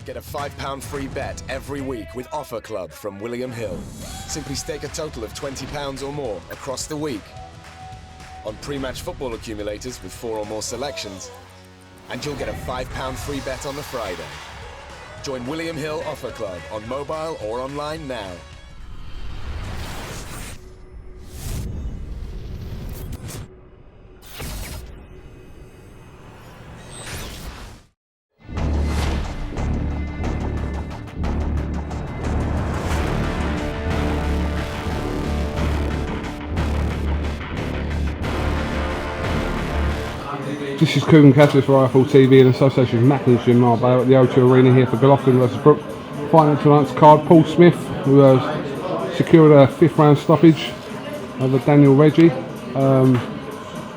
Get a £5 free bet every week with Offer Club from William Hill. Simply stake a total of £20 or more across the week on pre-match football accumulators with 4 or more selections, and you'll get a £5 free bet on the Friday. Join William Hill Offer Club on mobile or online now. This is KUGAN CASSIUS Rifle TV in association with Macklin Gym Marbella at the O2 Arena here for GOLOVKIN vs BROOK. Fighting tonight's card, Paul Smith, who has secured a 5th round stoppage over Daniel REGI.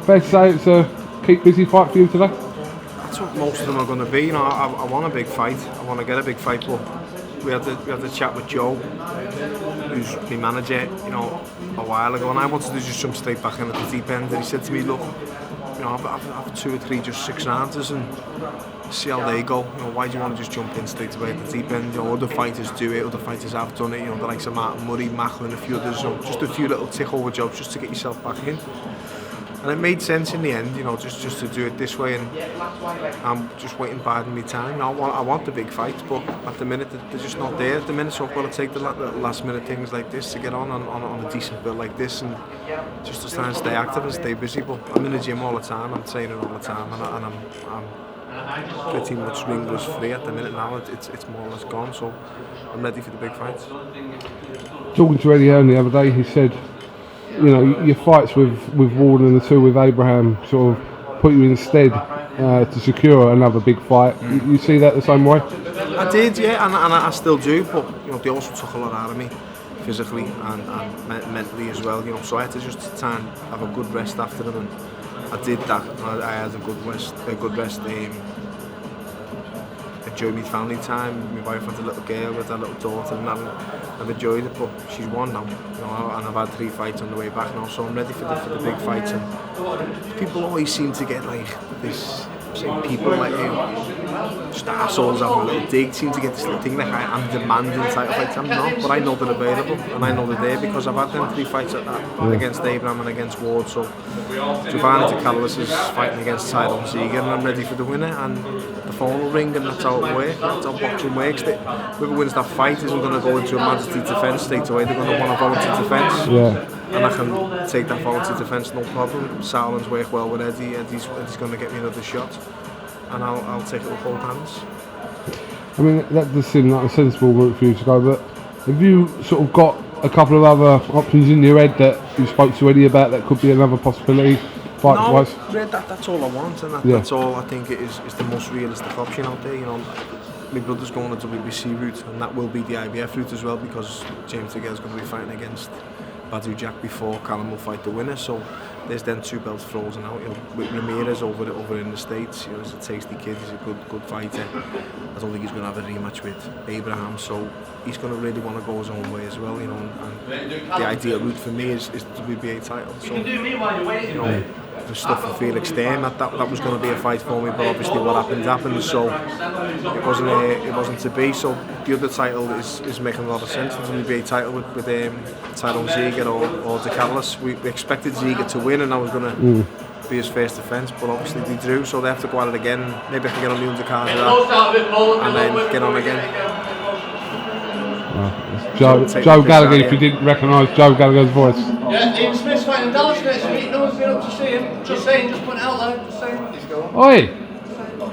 Fair to say it's a keep busy fight for you today? That's what most of them are going to be. You know, I want a big fight. I want to get a big fight, but we had the chat with Joe, who's my manager, you know, a while ago, and I wanted to just jump straight back in at the deep end. And he said to me, look, you know, I've 2 or 3 just 6 rounders and see how they go. You know, why do you want to just jump in straight away at the deep end? You know, other fighters do it, other fighters have done it. You know, the likes of Martin Murray, Macklin, a few others. You know, just a few little tick-over jobs just to get yourself back in. And it made sense in the end, you know, just to do it this way, and I'm just waiting biding my time. Now, I want the big fight, but at the minute they're just not there at the minute, so I've got to take the last minute things like this to get on a decent build like this, and just to try and stay active and stay busy. But I'm in the gym all the time, I'm training all the time, and I'm pretty much ringless free at the minute now. It's more or less gone, so I'm ready for the big fight. Talking to Eddie Hearn the other day, he said, you know, your fights with Warden and the 2 with Abraham sort of put you instead to secure another big fight. You see that the same way? I did, yeah, and I still do, but you know, they also took a lot out of me, physically and mentally as well. You know, so I had to just try and have a good rest after them, and I did that. I had a good rest. Enjoyed my family time. My wife had a little girl with a little daughter, and I've enjoyed it. But she's won now, you know, and I've had 3 fights on the way back now, so I'm ready for the big fights. And people always seem to get like this. People like just assholes having a little dig seem to get this little thing like I'm demanding title fights. I'm not, but I know they're available and I know they're there because I've had them 3 fights at that against Abraham and against Ward. So Giovanni Callis is fighting against Tyrone Seeger, and I'm ready for the winner, and the phone will ring, and that's how it works. That's how boxing works. Whoever wins that fight isn't going to go into a mandatory defence straight away. They're going to want a voluntary defence. Yeah. And I can take that voluntary defence, no problem. Salman's worked well with Eddie. Eddie's going to get me another shot, and I'll take it with both hands. I mean, that does seem like a sensible route for you to go, but have you sort of got a couple of other options in your head that you spoke to Eddie about that could be another possibility fight-wise? No, that's all I want, and that's all I think is the most realistic option out there. You know, my brother's going the WBC route, and that will be the IBF route as well, because James Tiguer's going to be fighting against Badou Jack before Callum will fight the winner. So there's then 2 belts frozen out. You know, with Ramirez over in the States, you know, he's a tasty kid, he's a good fighter. I don't think he's going to have a rematch with Abraham, so he's going to really want to go his own way as well. You know, and the ideal route for me is the WBA title. So, you know, the stuff with Felix Sturm, that was going to be a fight for me, but obviously what happened, so it wasn't to be. So the other title is making a lot of sense. The WBA title with Tyrone Seeger or DeCarlos. We expected Seeger to win, and I was going to be his first defence, but obviously they drew, so they have to go at it again. Maybe I can get on the undercard of that, and then get on again. Joe Gallagher, if you didn't recognise Joe Gallagher's voice. Yeah, Ian Smith's fighting in Dallas next week. No one's been up to see him. Just saying, just putting it out there. Just saying. Oi!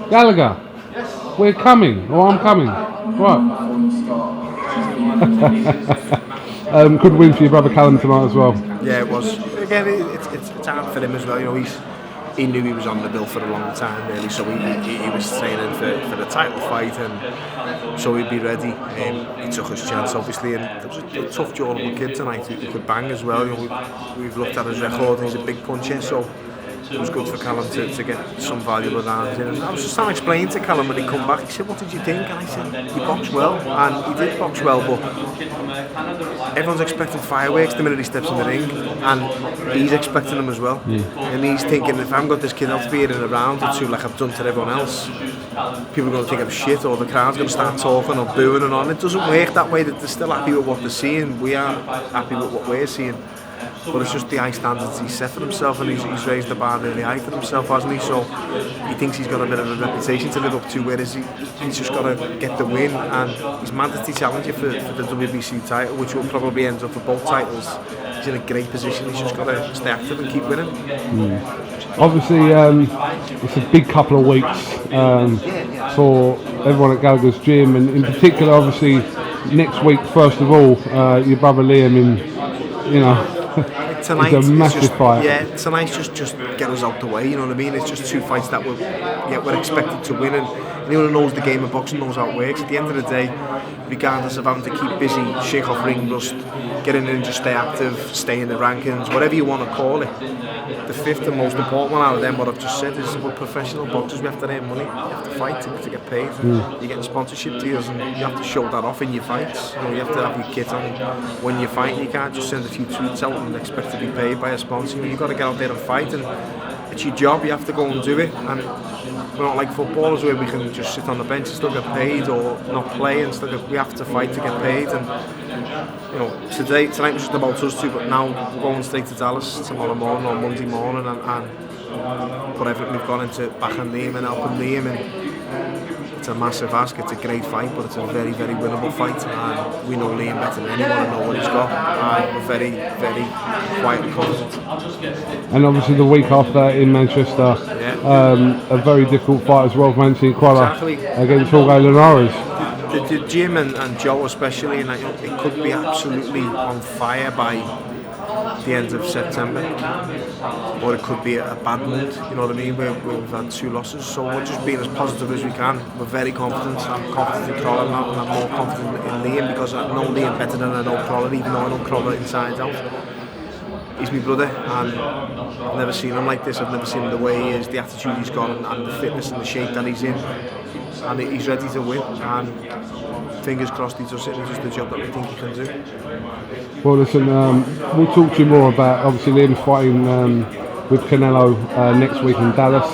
Gallagher! Yes? We're coming, or I'm coming. Right. Good win for your brother Callum tonight as well. Yeah, it was. Again, it's hard for him as well. You know, he knew he was on the bill for a long time, really, so he was training for the title fight, and so he'd be ready. He took his chance, obviously, and it was a tough, durable kid tonight. He could bang as well. You know, we've looked at his record, and he's a big puncher, so it was good for Callum to get some valuable rounds in. And I was just trying to explain to Callum when he come back. He said, "What did you think?" And I said, "He boxed well," and he did box well, but everyone's expecting fireworks the minute he steps in the ring, and he's expecting them as well. And he's thinking, if I haven't got this kid out here in a round or two like I've done to everyone else, people are going to think I'm shit, or the crowd's going to start talking or booing and on. It doesn't work that way. They're still happy with what they're seeing. We are happy with what we're seeing. But it's just the high standards he's set for himself, and he's raised the bar really high for himself, hasn't he? So he thinks he's got a bit of a reputation to live up to, whereas he's just got to get the win, and he's mandatory challenger for the WBC title, which will probably end up for both titles. He's in a great position. He's just got to stay active and keep winning. Obviously, it's a big couple of weeks for everyone at Gallagher's Gym, and in particular, obviously, next week, first of all, your brother Liam Tonight, it's a massive fight. Yeah, tonight's just get us out the way, you know what I mean? It's just two fights that we're expected to win, and anyone who knows the game of boxing knows how it works. At the end of the day, regardless of having to keep busy, shake off ring rust, get in and just stay active, stay in the rankings, whatever you want to call it. The fifth and most important one out of them, what I've just said, is we're professional boxers. We have to earn money, you have to fight to get paid. You're getting sponsorship deals, and you have to show that off in your fights. You have to have your kit on when you fight. You can't just send a few tweets out and expect to be paid by a sponsor. You've got to get out there and fight, and it's your job. You have to go and do it. And we're not like footballers where we can just sit on the bench and still get paid, or not play and still we have to fight to get paid. And tonight was just about us two, but now we're going straight to Dallas tomorrow morning or Monday morning, and put everything we've got into backing Liam and helping Liam. And it's a massive ask. It's a great fight, but it's a very, very winnable fight, and we know Liam better than anyone and know what he's got. And we're very, very quiet and confident. And obviously the week after in Manchester, a very difficult fight as well for Anthony Qualla against Jorge Linares. The gym and Joe especially, and it could be absolutely on fire by the end of September, or it could be a bad month, you know what I mean, where we've had 2 losses. So we're just being as positive as we can. We're very confident. I'm confident in Crawler now, and I'm more confident in Liam because I know Liam better than I know Crawler, even though I know Crawler inside out. He's my brother, and I've never seen him like this. I've never seen him the way he is, the attitude he's got, and the fitness and the shape that he's in. And he's ready to win, and fingers crossed he does it, and he does the job that we think he can do. Well, listen, we'll talk to you more about, obviously, Liam's fighting with Canelo next week in Dallas.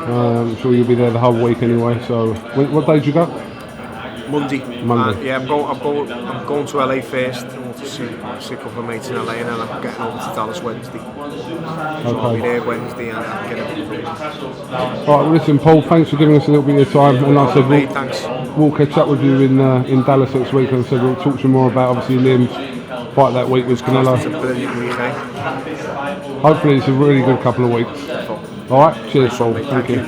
I'm sure you'll be there the whole week anyway. So, what day did you go? Monday. Monday. Yeah, I'm going to LA first. I want to see a couple of mates in LA, and then I'm getting over to Dallas Wednesday. So I'll be there Wednesday and I'll get it. Alright, well, listen, Paul, thanks for giving us a little bit of your time. And like I said, we'll catch up with you in Dallas next week. And I said we'll talk to you more about obviously Liam's fight that week with Canelo. It's a brilliant week, eh? Hopefully, it's a really good couple of weeks. Alright, cheers, Paul. Thank you.